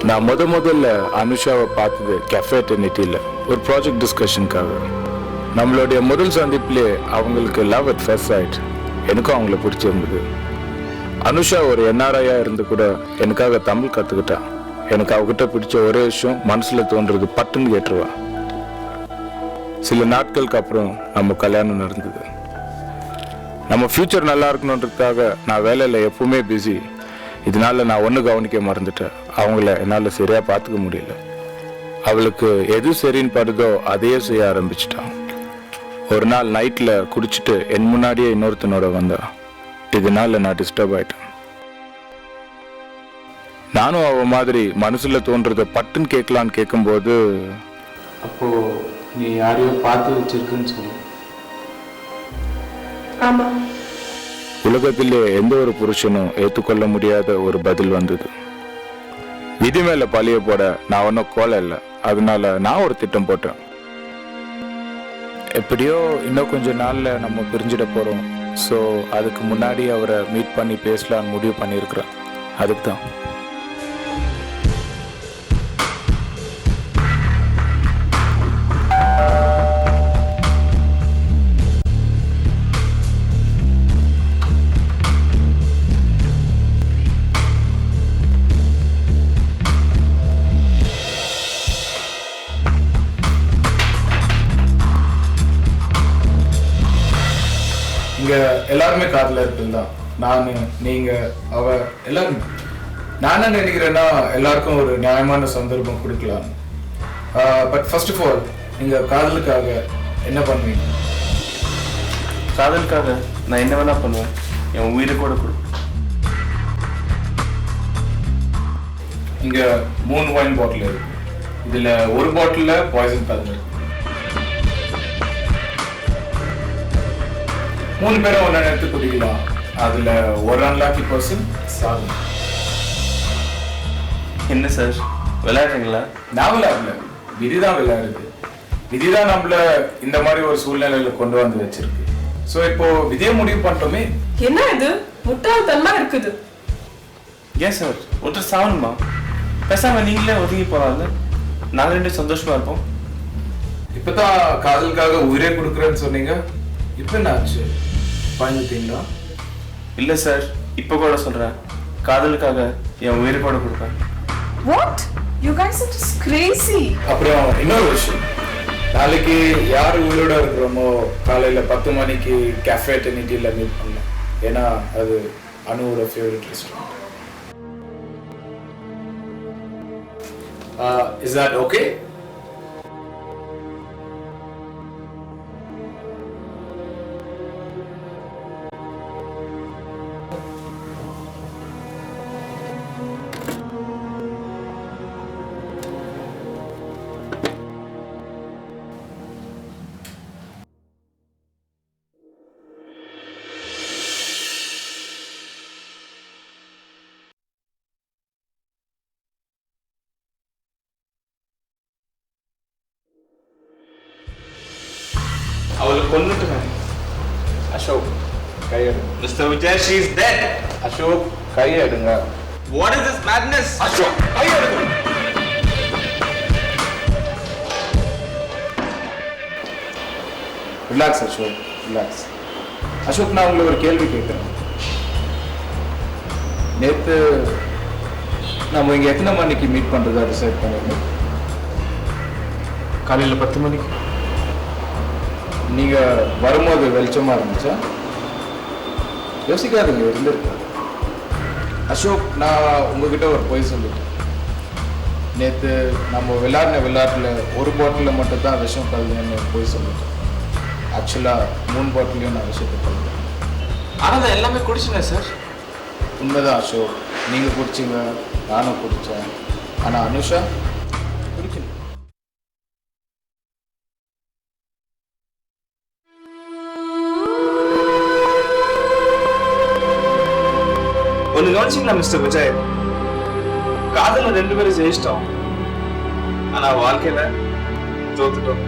நான் முதல்ல அனுஷாவை பார்த்தது கெஃபே டெர்னிட்டியில் ஒரு ப்ராஜெக்ட் டிஸ்கஷனுக்காக. நம்மளுடைய முதல் சந்திப்பிலே அவங்களுக்கு லவ் அட் ஃபர்ஸ்ட் சைட். எனக்கும் அவங்கள பிடிச்சிருந்தது. அனுஷா ஒரு என்ஆர்ஐயா இருந்து கூட எனக்காக தமிழ் கற்றுக்கிட்டா. எனக்கு அவகிட்ட பிடிச்ச ஒரே விஷயம் மனசில் தோன்றது பட்டுன்னு கேட்டுருவா. சில நாட்களுக்கு அப்புறம் நம்ம கல்யாணம் நடந்தது. நம்ம ஃப்யூச்சர் நல்லா இருக்கணுன்றதுக்காக நான் வேலையில் எப்பவுமே பிஸி. இதனால நான் ஒன்று கவனிக்க மறந்துட்டேன். அவங்கள என்னால் சரியாக பார்த்துக்க முடியல. அவளுக்கு எது சரின்னு படுதோ அதையே செய்ய ஆரம்பிச்சிட்டான். ஒரு நாள் நைட்டில் குடிச்சிட்டு என் முன்னாடியே இன்னொருத்தனோட வந்தா. இதனால நான் டிஸ்டர்ப் ஆயிட்டேன். நானும் அவ மாதிரி மனசுல தோன்றத பட்டுன்னு கேட்கலான்னு கேட்கும்போது, அப்போ நீ யாரையோ பார்த்து வச்சிருக்குன்னு சொல்லு. ஆமா, உலகத்திலே எந்த ஒரு புருஷனும் ஏற்றுக்கொள்ள முடியாத ஒரு பதில் வந்தது. விதி மேல பழிய போட நான் ஒன்றும் கோலை இல்லை. அதனால நான் ஒரு திட்டம் போட்டேன். எப்படியோ இன்னும் கொஞ்ச நாள்ல நம்ம பிரிஞ்சிட போறோம். ஸோ அதுக்கு முன்னாடி அவரை மீட் பண்ணி பேசலான்னு முடிவு பண்ணியிருக்கிறேன். அதுக்கு தான். இங்க எல்லாருமே காதலர்கள் தான். நான், நீங்க, அவ, எல்லாரும். நான் என்ன நினைக்கிறேன்னா எல்லாருக்கும் ஒரு நியாயமான சந்தர்ப்பம் கொடுக்கலாம். பட் ஃபர்ஸ்ட் ஆஃப் ஆல் நீங்க காதலுக்காக என்ன பண்ணுவீங்க? காதலுக்காக நான் என்ன வேணா பண்ணுவேன். என் உயிரை கூட கொடு. இங்க 3 ஒயின் பாட்டில் இருக்கு. இதுல ஒரு பாட்டில் பாய்சன் கலந்து. 3 பேரும் ஒன்றை எடுத்து குடிக்கலாம். அதுல ஒரு அன்லாக்கி பர்சன் சாகும். என்ன சார் விளையாடுறீங்களா? நான் விளையாடல, விதிதான் விளையாடுது. விதிதான் நம்மள இந்த மாதிரி ஒரு சூழ்நிலையில கொண்டு வந்து வச்சிருக்கு. ஸோ இப்போ விதியை முடிவு பண்ணிட்டோமே. என்ன இது முட்டாள்தனமா இருக்குது? ஏன் சார் ஒருத்தர் சாவணுமா? பேசாம நீங்களே ஒதுங்கி போறாங்க. நாங்கள் 2 சந்தோஷமா இருப்போம். இப்பதான் காதலுக்காக உயிரே கொடுக்குறேன்னு சொன்னீங்க. இப்போ என்ன ஆச்சு? பயந்துட்டீங்களா? இல்ல சார், இப்ப கூட சொல்றேன். காதலுக்காக என் உயிரை கூட கொடுப்பேன். What? You guys are just crazy. அப்புறம் இன்னொரு விஷயம், நாளைக்கு யார் உயிரோட இருக்கிறோமோ காலையில 10 மணிக்கு கேஃபே டெர்னிட்டியில் மீட் பண்ணலாம். ஏன்னா அது அனுவோட favourite restaurant. Is that okay? அவளை கொன்னுட்டுங்க. அசோக் கையெடு. Mister Vijay, she is dead. Ashok கையெடுங்க. What is this madness? Ashok கையெடுங்க. Relax Ashok, relax. அசோக், நான் உங்களை ஒரு கேள்வி கேட்குறேன். நேற்று நம்ம இங்கே எத்தனை மணிக்கு மீட் பண்ணுறதா டிசைட் பண்ணிருந்தோம்? காலையில் 10 மணிக்கு. நீங்கள் வரும்போது வெளிச்சமாக இருந்துச்சா? யோசிக்காதுங்க, இருந்திருக்கு. அசோக், நான் உங்ககிட்ட ஒரு பொய் சொல்லிட்டேன். நேற்று நம்ம விளையாடின விளையாட்டில் ஒரு பாட்டிலில் மட்டும்தான் விஷம் கலந்துன்னு பொய் சொல்லிட்டேன். ஆக்சுவலாக 3 பாட்டிலையும் நான் விஷயத்தை கலந்தேன். ஆனால் அதை எல்லாமே குடிச்சுங்க சார். உண்மைதான் அசோக், நீங்கள் குடிச்சிங்க, நானும் குடித்தேன். ஆனால் அனுஷா குடிக்கல. ஒன்று கவனிச்சிங்களா மிஸ்டர் விஜய்? காதலில் 2 பேரும் ஜெயிச்சிட்டோம். ஆனால் வாழ்க்கையில் தோத்துட்டோம்.